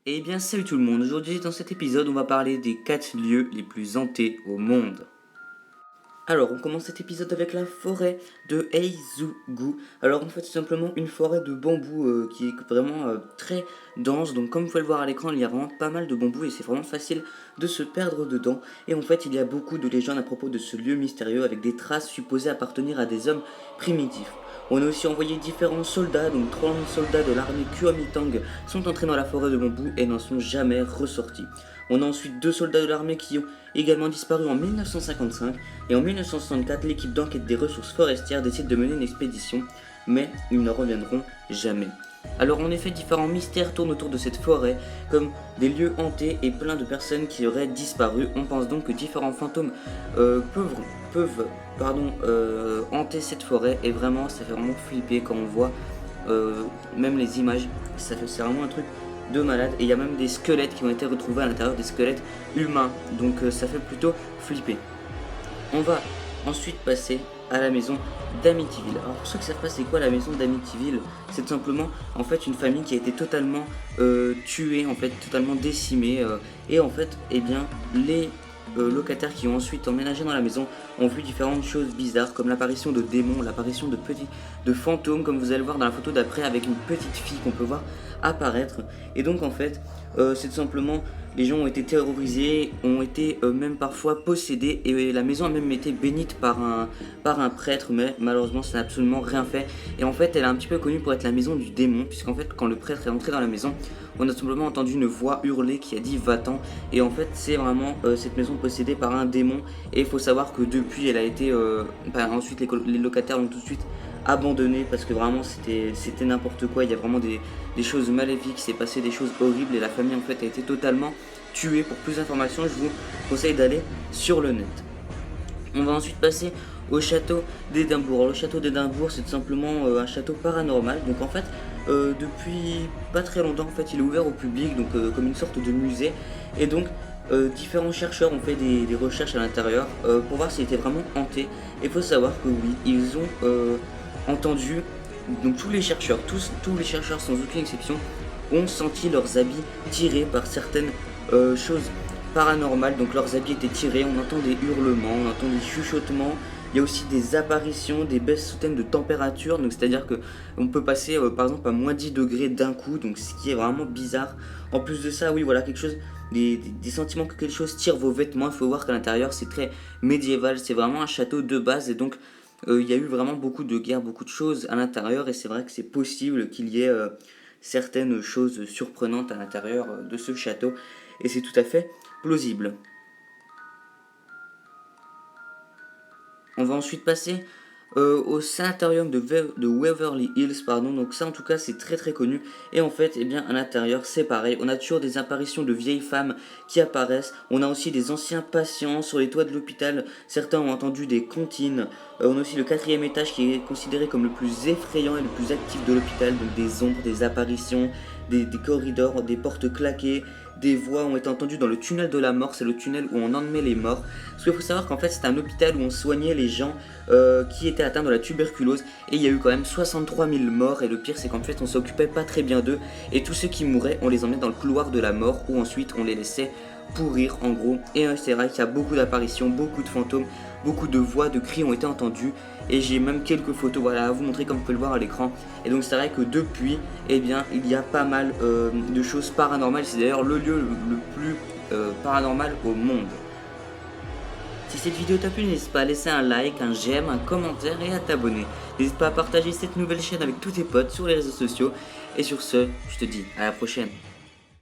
Eh bien salut tout le monde, aujourd'hui dans cet épisode on va parler des 4 lieux les plus hantés au monde. Alors on commence cet épisode avec la forêt de Eizugu. Alors en fait c'est simplement une forêt de bambou qui est vraiment très dense. Donc comme vous pouvez le voir à l'écran il y a vraiment pas mal de bambou et c'est vraiment facile de se perdre dedans. Et en fait il y a beaucoup de légendes à propos de ce lieu mystérieux avec des traces supposées appartenir à des hommes primitifs. On a aussi envoyé différents soldats, donc 30 soldats de l'armée Kuomintang sont entrés dans la forêt de bambou et n'en sont jamais ressortis. On a ensuite 2 soldats de l'armée qui ont également disparu en 1955 et en 1964 l'équipe d'enquête des ressources forestières décide de mener une expédition, mais ils ne reviendront jamais. Alors en effet différents mystères tournent autour de cette forêt, comme des lieux hantés et plein de personnes qui auraient disparu. On pense donc que différents fantômes peuvent hanter cette forêt et vraiment ça fait vraiment flipper quand on voit même les images, c'est vraiment un truc de malade et il y a même des squelettes qui ont été retrouvés à l'intérieur, des squelettes humains, donc ça fait plutôt flipper. On va ensuite passer à la maison d'Amityville. Alors pour ceux qui savent pas c'est quoi la maison d'Amityville, c'est tout simplement en fait une famille qui a été totalement tuée, en fait totalement décimée et en fait eh bien les locataires qui ont ensuite emménagé dans la maison ont vu différentes choses bizarres comme l'apparition de démons, l'apparition de fantômes comme vous allez le voir dans la photo d'après avec une petite fille qu'on peut voir apparaître. Et donc en fait c'est tout simplement les gens ont été terrorisés, ont été même parfois possédés et la maison a même été bénite par un prêtre, mais malheureusement ça n'a absolument rien fait. Et en fait elle est un petit peu connue pour être la maison du démon, puisqu'en fait quand le prêtre est entré dans la maison, on a simplement entendu une voix hurler qui a dit va-t'en. Et en fait c'est vraiment cette maison possédée par un démon. Et il faut savoir que depuis elle a été, ensuite les locataires l'ont tout de suite abandonné parce que vraiment c'était n'importe quoi. Il y a vraiment des choses maléfiques, il s'est passé des choses horribles et la famille en fait a été totalement tuée. Pour plus d'informations je vous conseille d'aller sur le net. On va ensuite passer au château d'Édimbourg. Le château d'Édimbourg c'est tout simplement un château paranormal. Donc en fait depuis pas très longtemps en fait il est ouvert au public, donc comme une sorte de musée. Et donc différents chercheurs ont fait des recherches à l'intérieur pour voir s'il était vraiment hanté. Et il faut savoir que oui, ils ont entendu, donc tous les chercheurs sans aucune exception, ont senti leurs habits tirés par certaines choses paranormales. Donc leurs habits étaient tirés, on entend des hurlements, on entend des chuchotements. Il y a aussi des apparitions, des baisses soudaines de température, donc c'est-à-dire que on peut passer par exemple à moins 10 degrés d'un coup, donc ce qui est vraiment bizarre. En plus de ça, oui voilà, quelque chose, des sentiments que quelque chose tire vos vêtements. Il faut voir qu'à l'intérieur c'est très médiéval, c'est vraiment un château de base et donc il y a eu vraiment beaucoup de guerres, beaucoup de choses à l'intérieur et c'est vrai que c'est possible qu'il y ait certaines choses surprenantes à l'intérieur de ce château et c'est tout à fait plausible. On va ensuite passer au sanatorium de Waverly Hills, pardon. Donc ça en tout cas c'est très très connu. Et en fait eh bien à l'intérieur c'est pareil, on a toujours des apparitions de vieilles femmes qui apparaissent. On a aussi des anciens patients sur les toits de l'hôpital. Certains ont entendu des comptines. On a aussi le 4e étage qui est considéré comme le plus effrayant et le plus actif de l'hôpital. Donc des ombres, des apparitions, des corridors, des portes claquées. Des voix ont été entendues dans le tunnel de la mort, c'est le tunnel où on emmenait les morts. Parce qu'il faut savoir qu'en fait c'est un hôpital où on soignait les gens qui étaient atteints de la tuberculose. Et il y a eu quand même 63 000 morts et le pire c'est qu'en fait on s'occupait pas très bien d'eux. Et tous ceux qui mouraient on les emmenait dans le couloir de la mort où ensuite on les laissait pourrir en gros. Et c'est vrai qu'il y a beaucoup d'apparitions, beaucoup de fantômes, beaucoup de voix, de cris ont été entendus. Et j'ai même quelques photos voilà, à vous montrer comme vous pouvez le voir à l'écran. Et donc c'est vrai que depuis, eh bien, il y a pas mal de choses paranormales. C'est d'ailleurs le lieu le plus paranormal au monde. Si cette vidéo t'a plu, n'hésite pas à laisser un like, un j'aime, un commentaire et à t'abonner. N'hésite pas à partager cette nouvelle chaîne avec tous tes potes sur les réseaux sociaux. Et sur ce, je te dis à la prochaine.